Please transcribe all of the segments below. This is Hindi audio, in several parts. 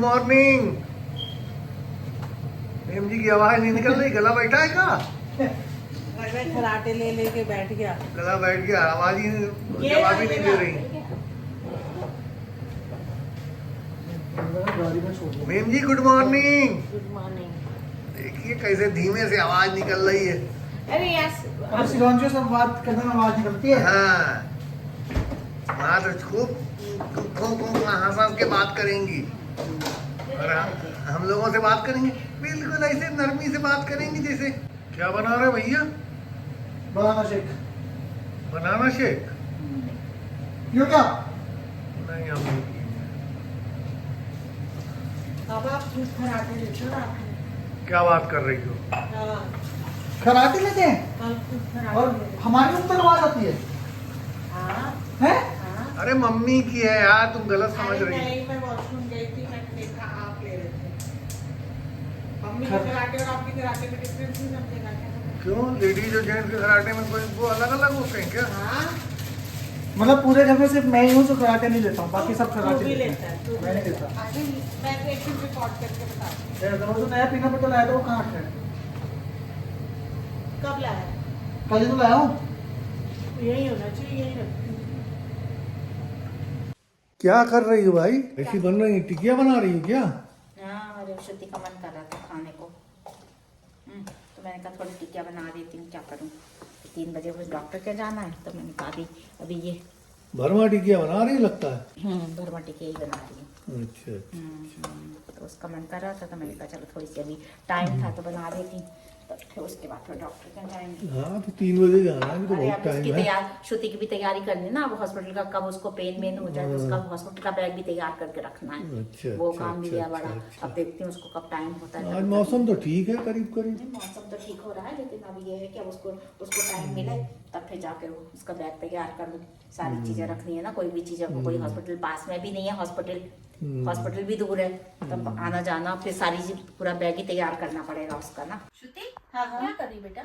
मॉर्निंग। मेम जी की आवाज नहीं निकल रही, गला बैठा है क्या? खराटे ले लेके बैठ गया, गला बैठ गया, आवाज ही जवाब ही नहीं दे रही। मेम जी गुड मॉर्निंग। Good morning. देखिए कैसे धीमे से आवाज निकल रही है। अरे यार शिवांशु से बात करने में आवाज निकलती है। हाँ, वहाँ तो खूब हंस के बात करेंगी और हम लोगों से बात करेंगे बिल्कुल ऐसे नरमी से बात करेंगी जैसे। क्या बना रहे भैया? Banana shake. Banana shake? क्यों क्या? नहीं हम नहीं पिएंगे। अब आप खुद खराटे लेते हो रात में। क्या बात कर रही हो? हाँ, खराटे लेते हैं कल खुद खराटे और ले लेते। हमारी मुंह तक आवाज आती है। हाँ, हैं? हाँ। अरे मम्मी की है यार, तुम गलत समझ अरे रही हो। नहीं, मैं वॉशरूम गई थी, मैंने देखा आप ले रहे थे। मम्मी के कराटे और आपके कराटे में डिफरेंस नहीं समझेगा क्या? क्यों, लेडीज और जेंट्स के कराटे में कोई वो अलग अलग होते हैं क्या? हाँ, मतलब पूरे घर में सिर्फ मैं ही हूँ जो कराटे नहीं लेता हूँ, बाकी सब तू कराटे भी लेते लेता है, हैं। तू भी मैं नहीं लेता लेता। है। अरे, मैं एक दिन रिकॉर्ड करके बताती हूँ। वो जो नया पीना पता लाया था वो कहाँ है? कब लाया? कल ही तो लाया हूँ। यही होना चाहिए, यही रखती हूँ। क्या कर रही हो भाई? ऐसी बन रही है, टिकिया बना रही हो क्या? हाँ, अरे श्रुति का मन कर रहा था खाने को। तो मैंने कहा थोड़ी टिकिया बना देती हूँ, क्या करूँ। 3 बजे वो डॉक्टर के जाना है, तो मैंने कहा अभी ये भरमा टिकिया बना रही लगता है। भरमा टिकिया ही बना रही हूँ। अच्छा। तो उसका मन कर रहा था, तो मैंने कहा चलो थोड़ी सी अभी टाइम था तो बना देती, तो फिर उसके बाद फिर डॉक्टर के जाएंगे। हाँ तो 3 बजे जाना है, तो अरे बहुत अब उसकी टाइम है। तैयार श्रुति की भी तैयारी करनी ना, अब हॉस्पिटल का कब उसको पेन वेन हो जाए तो उसका हॉस्पिटल का बैग भी तैयार करके रखना है। अच्छा, वो अच्छा, काम भी अच्छा, गया बड़ा। अच्छा। अब देखती हूँ उसको कब टाइम होता है। आज मौसम तो ठीक है करीब करीब। नहीं, मौसम तो ठीक हो रहा है, लेकिन अब ये है कि अब उसको टाइम मिले तब फिर जाके वो उसका बैग तैयार कर दूँ। सारी चीजें रखनी है ना, कोई भी चीज कोई हॉस्पिटल पास में भी नहीं है, हॉस्पिटल भी दूर है, तब आना जाना फिर सारी चीज पूरा बैग ही तैयार करना पड़ेगा उसका ना। श्रुति हाँ, हाँ। क्या कर रही बेटा?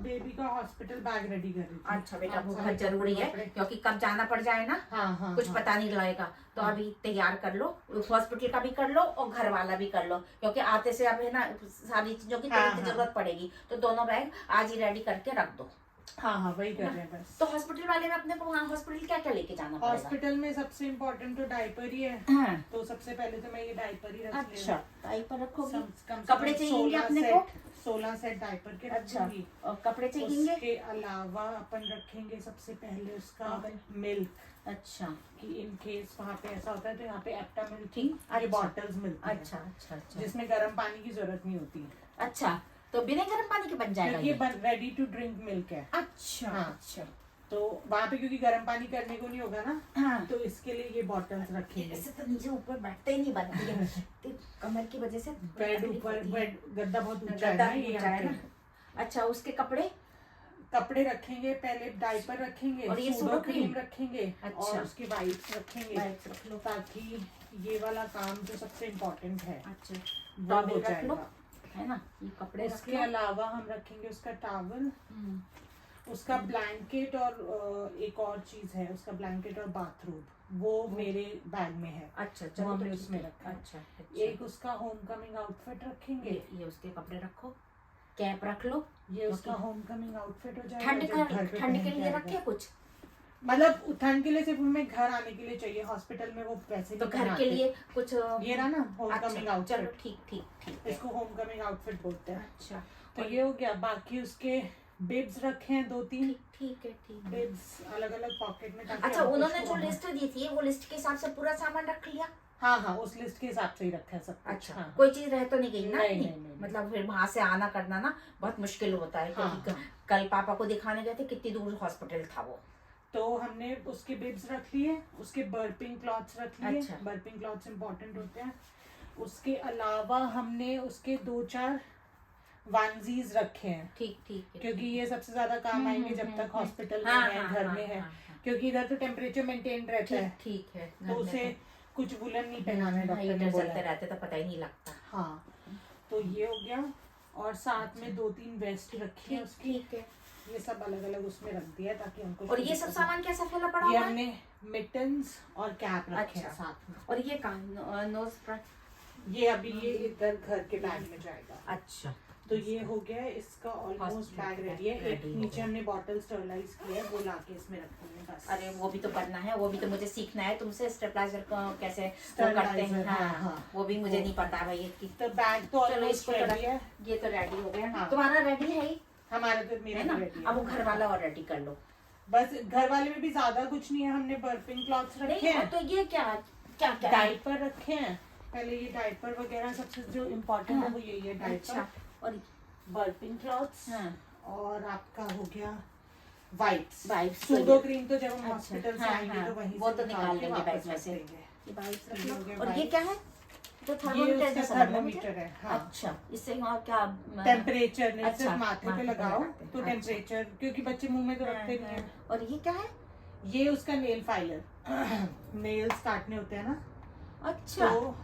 बेबी का हॉस्पिटल बैग रेडी कर रही थी। अच्छा बेटा, वो सारे बहुत जरूरी है कपड़े। क्योंकि कब जाना पड़ जाए ना, हाँ, हाँ, कुछ हाँ। पता नहीं लगेगा। तो अभी तैयार कर लो, हॉस्पिटल का भी कर लो और घर वाला भी कर लो, क्योंकि आते से अब है ना सारी चीजों की हाँ, तुरंत हाँ। जरूरत पड़ेगी, तो दोनों बैग आज ही रेडी करके रख दो। हाँ, हाँ, वही कर रहे हैं बस। तो हॉस्पिटल वाले में अपने को वहाँ हॉस्पिटल क्या क्या लेके जाना पड़ेगा? हॉस्पिटल में सबसे इम्पोर्टेंट तो डायपर ही है। हाँ। तो सबसे पहले तो मैं ये डायपर ही रख अच्छा, डायपर रखोगे? कम कपड़े चाहिए अपने को? 16 सेट डायपर के रख अच्छा, दूंगी। और कपड़े चाहिए? उसके अलावा अपन रखेंगे सबसे पहले उसका मिल्क। अच्छा, कि इन केस वहाँ पे ऐसा होता है तो यहाँ पे एप्टा मिल्क ठीक, ये अच्छा। बॉटल्स मिलती हैं। अच्छा अच्छा अच्छा जिसमें गर्म पानी की जरूरत नहीं होती है। अच्छा, तो बिना गर्म पानी के बन जाएगा क्योंकि ये? ये रेडी टू ड्रिंक मिल्क है। अच्छा हाँ। अच्छा। तो वहाँ पे क्योंकि गर्म पानी करने को नहीं होगा ना, हाँ, तो इसके लिए ये बॉटल्स रखेंगे। ऐसे तो नीचे ऊपर बैठते ही नहीं बनती है तो कमर की वजह से बेड तकलीफ ऊपर होती है। बेड गद्दा बहुत ऊंचा है गद्दा ना, भी ये ऊंचा यहाँ है ना। पे। अच्छा, उसके कपड़े कपड़े रखेंगे, पहले डायपर रखेंगे और ये सूडो सूडो क्रीम क्रीम रखेंगे। अच्छा। और उसके वाइप्स रखेंगे वाइप्स रख लो। ताकि ये वाला काम जो सबसे इम्पोर्टेंट है अच्छा, वो टॉवल हो रख लो, जाएगा। है ना, ये कपड़े रख उसके लो। अलावा हम रखेंगे उसका टॉवल, उसका ब्लैंकेट और एक और चीज है उसका ब्लैंकेट और बाथरूम, वो मेरे बैग में है। अच्छा, वो चलो हमने तो उसमें ठीक है। रखा है। अच्छा अच्छा। एक उसका होम कमिंग आउटफिट रखेंगे। ये उसके कपड़े रखो, कैप रख लो। ये उसका होम कमिंग आउटफिट हो जाएगा। ठंड जो का घर पे ठंड के पहन लिए आएगा। रखे कुछ? मतलब ठंड के लिए सिर्फ हमें घर आने के लिए चाहिए, हॉस्पिटल में वो पैसे तो नहीं घर बनाते। के लिए कुछ ये रहा ना होम अच्छा, कमिंग चलो आउटफिट, ठीक ठीक ठीक है। इसको होम कमिंग आउटफिट बोलते हैं। अच्छा, तो ये हो गया। बाकी उसके बिब्स रखे हैं 2-3 ठीक है ठीक है। बिब्स अलग अलग पॉकेट में ताकि अच्छा, हमको उन्होंने उसको जो वहाँ- लिस्ट दी थी वो लिस्ट के हिसाब से पूरा सामान रख लिया? हाँ, हाँ, उस लिस्ट के हिसाब से ही रखा है सब कुछ। अच्छा, हाँ। कोई चीज रह तो नहीं गई ना? नहीं, नहीं, नहीं। मतलब फिर वहां से आना करना ना बहुत मुश्किल होता है, क्योंकि हाँ। कल पापा को दिखाने गए थे, कितनी दूर हॉस्पिटल था वो। तो हमने उसके बिब्स रख लिए, उसके बर्पिंग क्लॉथ्स रख लिए। अच्छा। बर्पिंग क्लॉथ्स इंपॉर्टेंट होते हैं। उसके अलावा हमने उसके 2-4 वनजीज रखे हैं, ठीक ठीक है। क्योंकि ये सबसे ज्यादा काम आएंगे जब तक हॉस्पिटल में हाँ, है, हाँ, घर हाँ, में है। हाँ, हाँ। क्योंकि इधर तो टेम्परेचर मेंटेन रहता है, ठीक है। तो उसे कुछ वुलन नहीं पहनाना है, डॉक्टर ने हीटर बोला चलते है। रहते तो पता ही नहीं लगता। हाँ, तो ये हो गया। और साथ में 2-3 वेस्ट रखी है ठीक उसकी। ठीक है। ये सब अलग अलग उसमें रख दिया ताकि हमको। और ये सब सामान कैसा फैला पड़ा ये हुआ है? हमने मिटन्स और कैप रखे हैं अच्छा। साथ में। और ये कहाँ नोज? ये अभी ये इधर घर के बैग में जाएगा। अच्छा, तो ये हो गया इसका ऑलमोस्ट बैग रेडी है। एक ready हो नीचे गया। हमने बॉटल स्टरलाइज किया है, वो लाके इसमें रखनी है बस। अरे वो भी तो करना है, वो भी तो मुझे सीखना है तुमसे, स्टेबलाइजर को कैसे वो Sterilizer, करते हैं। हाँ, हाँ। वो भी मुझे नहीं पता भाई की। तो बैग तो चलो ऑलमोस्ट इसको रेडी है ये तो रेडी हो गया। हाँ। तुम्हारा रेडी है ही, हमारा, तो है मेरा ना? रेडी अब वो है। घर वाला और रेडी कर लो। बस घर वाले में भी ज्यादा कुछ नहीं है, हमने बर्फिंग क्लॉथ्स रखे नहीं, हैं, तो ये क्या क्या क्या है? डाइपर रखे हैं। पहले ये डाइपर वगैरह सबसे जो इम्पोर्टेंट है वो यही है, अच्छा, डाइपर, और बर्फिंग क्लॉथ्स, हाँ, और आपका हो गया वाइप्स। वाइप्स सूडो क्रीम तो जब हम अच्छा, हॉस्पिटल से हाँ, आएंगे हाँ, तो वहीं वो से तो निकाल के लेंगे वापस बैग में से। रख देंगे। ये वाइप्स रख ये लो। हो गया और ये वाइप्स। क्या है? तो ये थर्मोमीटर उसका जैसा लग रहा है मुझे। थर्मोमीटर है, हाँ। अच्छा, इससे वहाँ क्या टेम्परेचर नहीं, अच्छा, सिर्फ माथे माथे पे पे लगाओ लगाते हैं। तो अच्छा। टेम्परेचर, क्योंकि बच्चे मुंह में तो रखते नहीं है। और ये क्या है? ये उसका नेल फाइलर, नेल्स काटने होते हैं ना, अच्छा, तो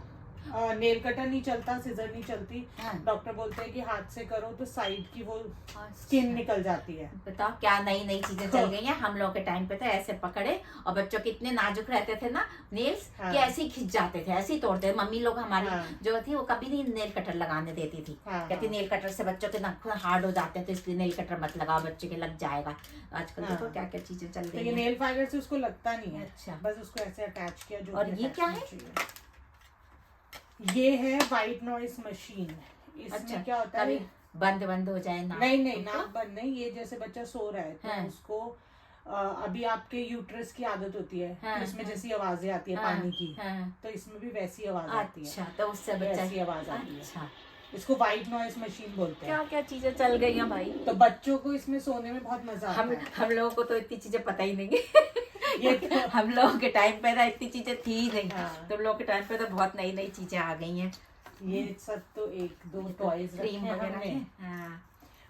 नेल कटर नहीं चलता, सिजर नहीं चलती। हाँ। डॉक्टर बोलते हैं कि हाथ से करो तो साइड की वो अच्छा। स्किन निकल जाती है। बताओ क्या नई नई चीजें चल गई हैं। हम लोग के टाइम पे तो ऐसे पकड़े, और बच्चों के इतने नाजुक रहते थे ना नेल्स, हाँ। कि ऐसे ही खिंच जाते थे, ऐसे ही तोड़ते। मम्मी लोग हमारी हाँ। जो थी वो कभी नहीं नेल कटर लगाने देती थी। हाँ, कहती हाँ। नेल कटर से बच्चों के नाखून हार्ड हो जाते हैं, तो इसलिए नेल कटर मत लगाओ, बच्चे के लग जाएगा। आजकल हाँ। देखो क्या क्या चीजें चल तो गई ये हैं। नेल फाइलर से उसको लगता नहीं है, अच्छा। बस उसको ऐसे अटैच किया। जो और भी ये क्या है? attachment चाहिए। ये है वाइट नॉइस मशीन। इसमें अच्छा, क्या होता है? कभी बंद बंद हो जाए ना? नहीं नहीं, नाक बंद नहीं। ये जैसे बच्चा सो रहा है तो हाँ। उसको अभी आपके यूट्रस की आदत होती है हाँ, कि उसमें हाँ। जैसी आवाजें आती है हाँ, पानी की, हाँ। तो इसमें भी वैसी आवाज आती है। अच्छा, तो उससे बच्चा ऐसी आवाज आती है। अच्छा, इसको वाइट नॉइस मशीन बोलते हैं। क्या क्या चीजें चल गई हैं भाई। तो बच्चों को इसमें सोने में बहुत मजा आता है। हम लोगों को तो इतनी चीजें पता ही नहीं ये है। हम लोगों के टाइम पे ना इतनी चीजें थी ही नहीं। हाँ। तुम लोगों के टाइम पे तो बहुत नई नई चीजें आ गई हैं। ये सब तो एक दो टॉयज रखे क्रीम हैं वगैरह हमने। है। हाँ।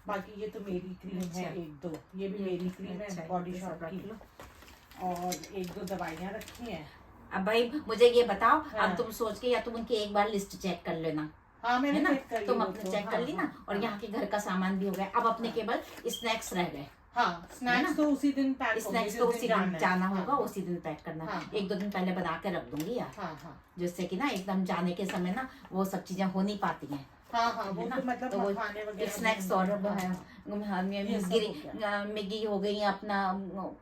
बाकी ये तो मेरी क्रीम है, अच्छा। एक दो ये भी ये मेरी क्रीम अच्छा, है बॉडी ये सब शॉप रख की, लो। और एक दो दवाइयाँ रखी हैं। अब भाई मुझे ये बताओ, हाँ। अब तुम सोच के या तुम उनकी एक बार लिस्ट चेक कर लेना, हाँ मैंने है ना? चेक कर ली तुम वो अपने तो, चेक कर हाँ, ली ना। हाँ, और हाँ। यहाँ के घर का सामान भी हो गया। अब अपने केवल स्नैक्स रह गए। हाँ, है ना? स्नैक्स तो उसी दिन पैक होंगे, स्नैक्स जिस तो उसी दिन है। जाना होगा, हाँ, उसी दिन पैक करना। हाँ। एक दो दिन पहले बना के रख दूंगी यार, हाँ हाँ जिससे कि ना एकदम जाने के समय ना वो सब चीजें हो नहीं पाती हैं। हाँ हाँ, वो है ना? तो मतलब तो वो मखाने वगैरह स्नैक्स भी और होंगे। वो है, हाँ, ये सब हो मैगी हो गई अपना,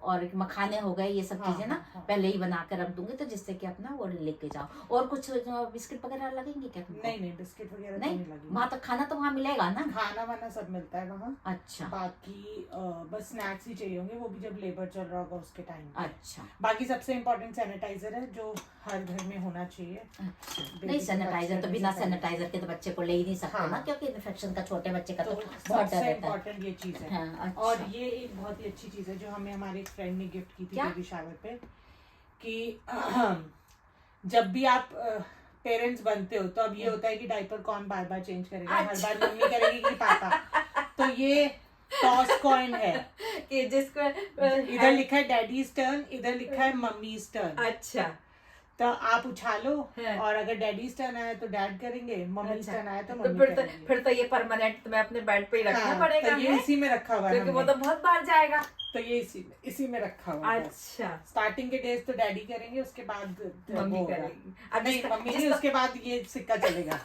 और मखाने हो गए, ये सब हाँ, चीजें ना हाँ। पहले ही बना के रख दूंगी, तो जिससे कि अपना वो लेके जाओ। और कुछ बिस्किट वगैरह लगेंगे क्या तुमको? नहीं नहीं, बिस्किट वगैरह तो नहीं, नहीं लगी। वहाँ तक खाना तो वहाँ मिलेगा ना? खाना वाना सब मिलता है वहाँ। अच्छा बाकी बस स्नैक्स ही चाहिए होंगे, वो भी जब लेबर चल रहा होगा उसके टाइम। अच्छा बाकी सबसे इम्पोर्टेंट सैनिटाइजर है, जो हर घर में होना चाहिए। अच्छा। Baby नहीं, को सैनिटाइजर तो अच्छे बिना से सैनिटाइजर के तो बच्चे को ले ही नहीं सकते हाँ। ना, क्योंकि इन्फेक्शन का छोटे बच्चे का तो तो बहुत डर सबसे रहता है। इम्पोर्टेंट ये चीज है। हाँ, अच्छा। और ये एक बहुत ही अच्छी चीज है जो हमें हमारे एक फ्रेंड ने गिफ्ट की थी क्या? बेबी शावर पे, कि जब भी आप पेरेंट्स बनते हो तो अब ये होता है कि डायपर कौन बार बार चेंज करेगा, हर अच्छा। बार मम्मी करेगी कि पापा। तो ये टॉस कॉइन है, ये जिसको इधर लिखा है डैडीज टर्न, इधर लिखा है मम्मीज टर्न। अच्छा तो आप उछालो, हाँ। और अगर डैडीज टर्न आया तो डैड करेंगे, मम्मीज अच्छा। टर्न आया तो तो मम्मी करेंगे। फिर तो ये परमानेंट तुम्हें अपने बेड पे ही रखना हाँ, पड़ेगा, तो ये है? इसी में रखा हुआ है क्योंकि वो हमने। तो बहुत बार जाएगा। तो ये इसी में रखा हुआ है। अच्छा, स्टार्टिंग के डेज तो डैडी करेंगे, उसके बाद मम्मी वो होगा। करेगी। अब नहीं, मम्मी नहीं, उसके बाद ये सिक्का चलेगा।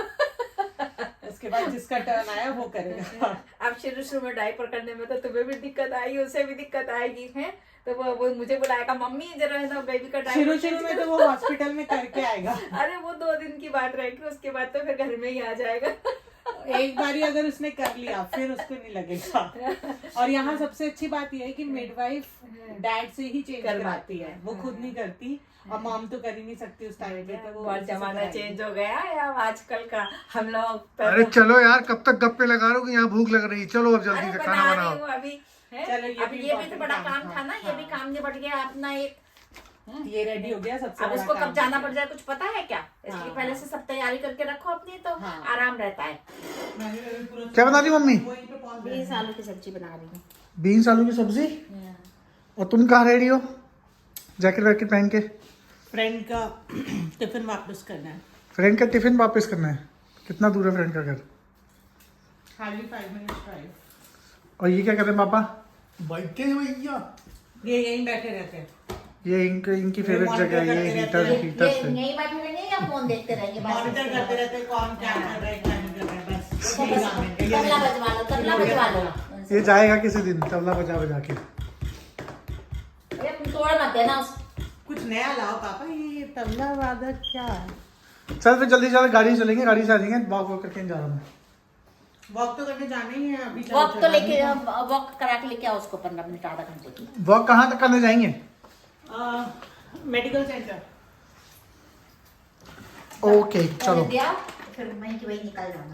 उसके बाद जिसका टर्न आया वो करेगा। अब शुरू में डायपर करने में तो तुम्हें भी दिक्कत आई, उसे भी दिक्कत आएगी, है? तो वो मुझे बुलाएगा, मम्मी जरा है ना बेबी का डायपर। शुरू में तो वो हॉस्पिटल में करके आएगा। अरे वो 2 दिन की बात रहेगी, उसके बाद तो फिर घर में ही आ जाएगा। एक बारी अगर उसने कर लिया फिर उसको नहीं लगेगा। और यहाँ सबसे अच्छी बात यह है कि मिडवाइफ डैड से ही चेंज करवाती है, वो खुद नहीं करती, और मॉम तो कर ही नहीं सकती उस टाइम पे, तो वो बहुत उसी से जमाना कराएगी। चेंज हो गया है अब आजकल का। हम लोग अरे चलो यार, कब तक गप्पे लगा रहे हो कि यहाँ भूख लग रही है। चलो अब जल्दी अरे से खाना बना बनाओ। रही हूँ अभी, है? चलो, ये अब भी ये भी तो important बड़ा काम काम था। था ना, ये भी काम निपट गया अपना एक। ये रेडी हो गया, सबसे अब बड़ा उसको काम कब जाना है। पड़ जाए कुछ पता है क्या? इसलिए हाँ, पहले हाँ। से सब तैयारी करके रखो अपनी, तो हाँ। आराम रहता है। क्या बता दी मम्मी? बीन्स आलू की सब्जी बना रही हूँ। बीन्स आलू की सब्जी। और तुम कहाँ रेडी हो जैकेट वैकेट पहन के? फ्रेंड का टिफिन वापस करना है। फ्रेंड का टिफिन वापस करना है। कितना दूर है फ्रेंड का घर? Hardly 5 minutes drive. और ये क्या कहते हैं पापा? बैठते हैं भैया। ये यहीं बैठे रहते हैं, ये इनकी फेवरेट जगह है, ये हीटर हीटर ये से। यहीं बैठे रहेंगे या फोन देखते रहेंगे? बस मॉनिटर करते रहते हैं कौन क्या कर रहा है क्या नहीं कर रहा है, बस यही काम है। तबला बजवा लो, तबला बजवा लो। ये जाएगा किसी दिन तबला बजा बजा के। अरे तुम तोड़ मत देना उस। कुछ नया लाओ पापा, ये तबला वादक क्या है? चल फिर जल्दी चल, गाड़ी चलेंगे, गाड़ी से आ जाएंगे, वॉक वॉक करके जा रहा हूँ। वॉक तो करने जाना ही है अभी। वॉक तो लेके वॉक करा के लेके आओ उसको 15 मिनट आधा घंटे की। वॉक कहाँ तक करने जाएंगे? Medical centre. ओके चलो। दिया फिर वहीं की वहीं निकल जाना।